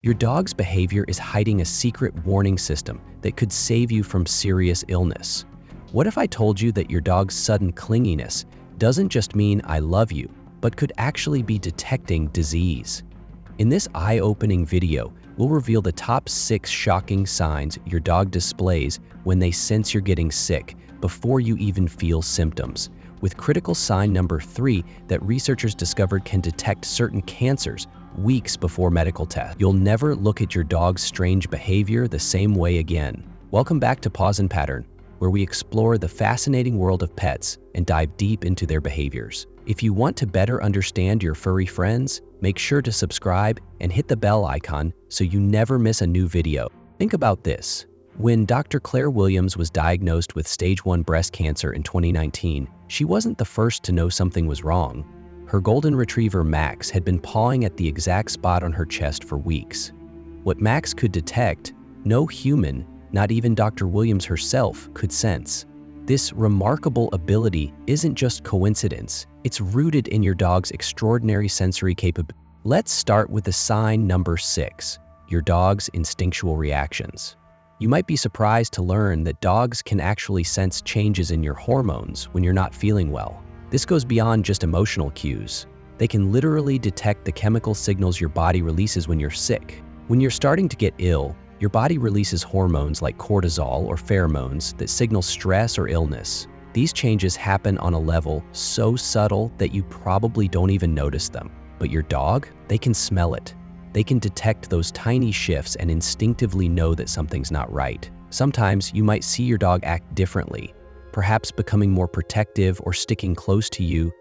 Your dog's behavior is hiding a secret warning system that could save you from serious illness. What if I told you that your dog's sudden clinginess doesn't just mean "I love you," but could actually be detecting disease? In this eye-opening video, we'll reveal the top 6 shocking signs your dog displays when they sense you're getting sick before you even feel symptoms, with critical sign number 3 that researchers discovered can detect certain cancers weeks before medical tests. You'll never look at your dog's strange behavior the same way again. Welcome back to Paws and Pattern, where we explore the fascinating world of pets and dive deep into their behaviors. If you want to better understand your furry friends, make sure to subscribe and hit the bell icon so you never miss a new video. Think about this. When Dr. Claire Williams was diagnosed with stage 1 breast cancer in 2019, she wasn't the first to know something was wrong. Her golden retriever Max had been pawing at the exact spot on her chest for weeks. What Max could detect, no human, not even Dr. Williams herself, could sense. This remarkable ability isn't just coincidence, it's rooted in your dog's extraordinary sensory capability. Let's start with the sign number 6, your dog's instinctual reactions. You might be surprised to learn that dogs can actually sense changes in your hormones when you're not feeling well. This goes beyond just emotional cues. They can literally detect the chemical signals your body releases when you're sick. When you're starting to get ill, your body releases hormones like cortisol or pheromones that signal stress or illness. These changes happen on a level so subtle that you probably don't even notice them. But your dog, they can smell it. They can detect those tiny shifts and instinctively know that something's not right. Sometimes you might see your dog act differently, perhaps becoming more protective or sticking close to you.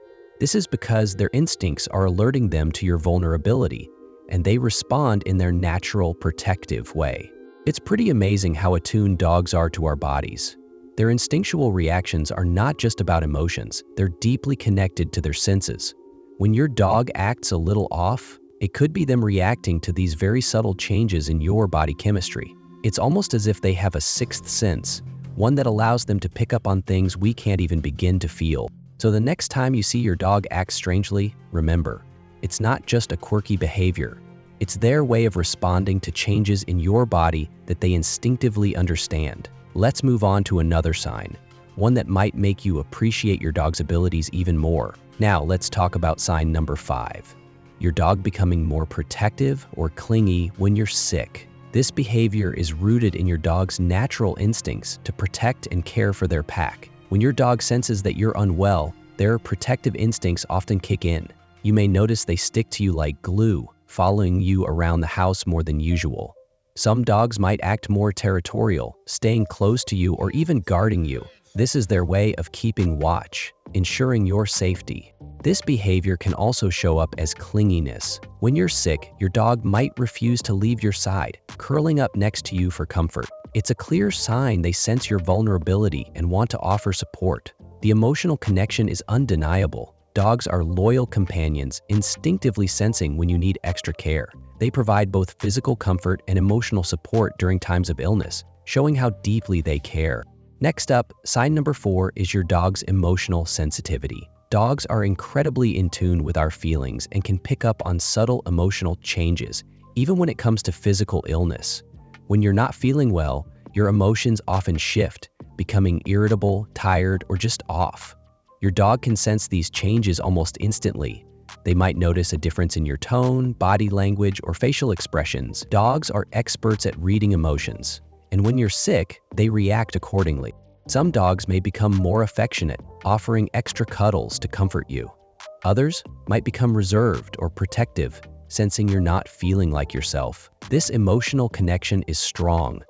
This is because their instincts are alerting them to your vulnerability, and they respond in their natural, protective way. It's pretty amazing how attuned dogs are to our bodies. Their instinctual reactions are not just about emotions, they're deeply connected to their senses. When your dog acts a little off, it could be them reacting to these very subtle changes in your body chemistry. It's almost as if they have a sixth sense, one that allows them to pick up on things we can't even begin to feel. So the next time you see your dog act strangely, remember, it's not just a quirky behavior. It's their way of responding to changes in your body that they instinctively understand. Let's move on to another sign, one that might make you appreciate your dog's abilities even more. Now let's talk about sign number 5. Your dog becoming more protective or clingy when you're sick. This behavior is rooted in your dog's natural instincts to protect and care for their pack. When your dog senses that you're unwell, their protective instincts often kick in. You may notice they stick to you like glue, following you around the house more than usual. Some dogs might act more territorial, staying close to you or even guarding you. This is their way of keeping watch, ensuring your safety. This behavior can also show up as clinginess. When you're sick, your dog might refuse to leave your side, curling up next to you for comfort. It's a clear sign they sense your vulnerability and want to offer support. The emotional connection is undeniable. Dogs are loyal companions, instinctively sensing when you need extra care. They provide both physical comfort and emotional support during times of illness, showing how deeply they care. Next up, sign number 4 is your dog's emotional sensitivity. Dogs are incredibly in tune with our feelings and can pick up on subtle emotional changes, even when it comes to physical illness. When you're not feeling well, your emotions often shift, becoming irritable, tired, or just off. Your dog can sense these changes almost instantly. They might notice a difference in your tone, body language, or facial expressions. Dogs are experts at reading emotions, and when you're sick, they react accordingly. Some dogs may become more affectionate, offering extra cuddles to comfort you. Others might become reserved or protective, sensing you're not feeling like yourself. This emotional connection is strong,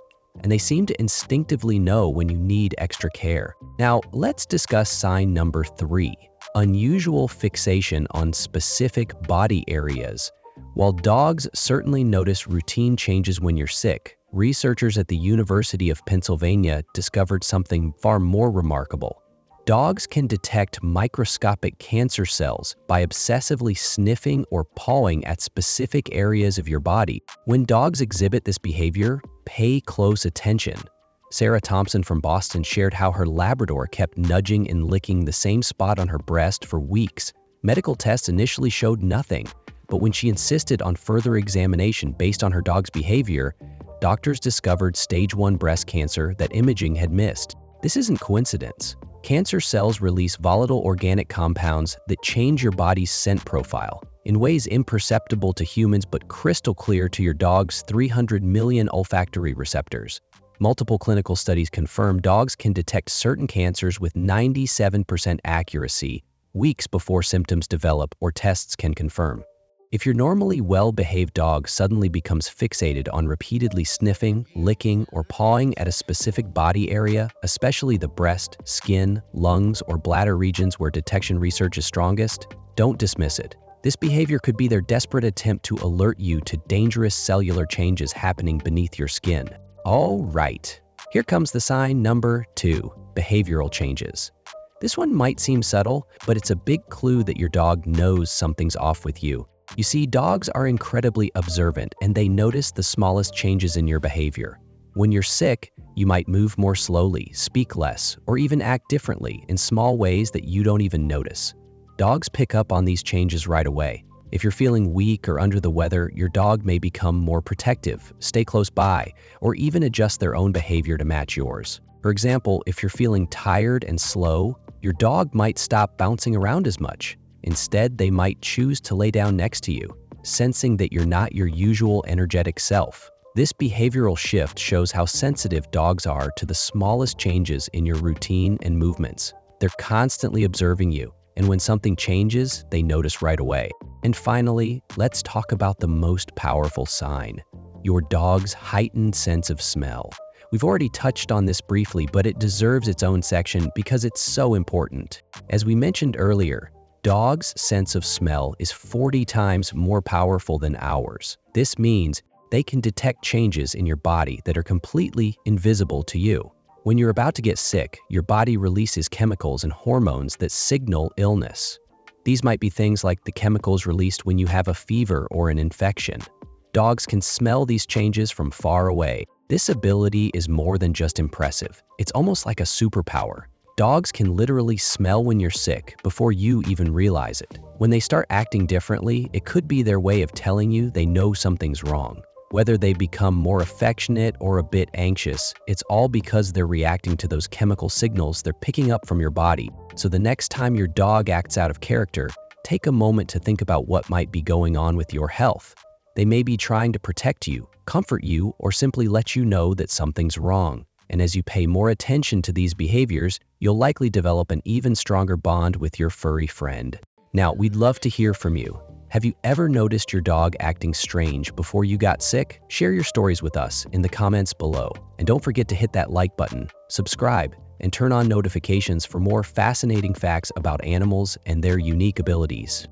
and they seem to instinctively know when you need extra care. Now, let's discuss sign number 3, unusual fixation on specific body areas. While dogs certainly notice routine changes when you're sick, researchers at the University of Pennsylvania discovered something far more remarkable. Dogs can detect microscopic cancer cells by obsessively sniffing or pawing at specific areas of your body. When dogs exhibit this behavior, pay close attention. Sarah Thompson from Boston shared how her Labrador kept nudging and licking the same spot on her breast for weeks. Medical tests initially showed nothing, But when she insisted on further examination based on her dog's behavior, doctors discovered stage 1 breast cancer that imaging had missed. This isn't coincidence. Cancer cells release volatile organic compounds that change your body's scent profile in ways imperceptible to humans but crystal clear to your dog's 300 million olfactory receptors. Multiple clinical studies confirm dogs can detect certain cancers with 97% accuracy weeks before symptoms develop or tests can confirm. If your normally well-behaved dog suddenly becomes fixated on repeatedly sniffing, licking, or pawing at a specific body area, especially the breast, skin, lungs, or bladder regions where detection research is strongest, don't dismiss it. This behavior could be their desperate attempt to alert you to dangerous cellular changes happening beneath your skin. All right, here comes the sign number 2, behavioral changes. This one might seem subtle, but it's a big clue that your dog knows something's off with you. You see, dogs are incredibly observant and they notice the smallest changes in your behavior. When you're sick, you might move more slowly, speak less, or even act differently in small ways that you don't even notice. Dogs pick up on these changes right away. If you're feeling weak or under the weather, your dog may become more protective, stay close by, or even adjust their own behavior to match yours. For example, if you're feeling tired and slow, your dog might stop bouncing around as much. Instead, they might choose to lay down next to you, sensing that you're not your usual energetic self. This behavioral shift shows how sensitive dogs are to the smallest changes in your routine and movements. They're constantly observing you, and when something changes, they notice right away. And finally, let's talk about the most powerful sign: your dog's heightened sense of smell. We've already touched on this briefly, but it deserves its own section because it's so important. As we mentioned earlier, dogs' sense of smell is 40 times more powerful than ours. This means they can detect changes in your body that are completely invisible to you. When you're about to get sick, your body releases chemicals and hormones that signal illness. These might be things like the chemicals released when you have a fever or an infection. Dogs can smell these changes from far away. This ability is more than just impressive. It's almost like a superpower. Dogs can literally smell when you're sick before you even realize it. When they start acting differently, it could be their way of telling you they know something's wrong. Whether they become more affectionate or a bit anxious, it's all because they're reacting to those chemical signals they're picking up from your body. So the next time your dog acts out of character, take a moment to think about what might be going on with your health. They may be trying to protect you, comfort you, or simply let you know that something's wrong. And as you pay more attention to these behaviors, you'll likely develop an even stronger bond with your furry friend. Now, we'd love to hear from you. Have you ever noticed your dog acting strange before you got sick? Share your stories with us in the comments below. And don't forget to hit that like button, subscribe, and turn on notifications for more fascinating facts about animals and their unique abilities.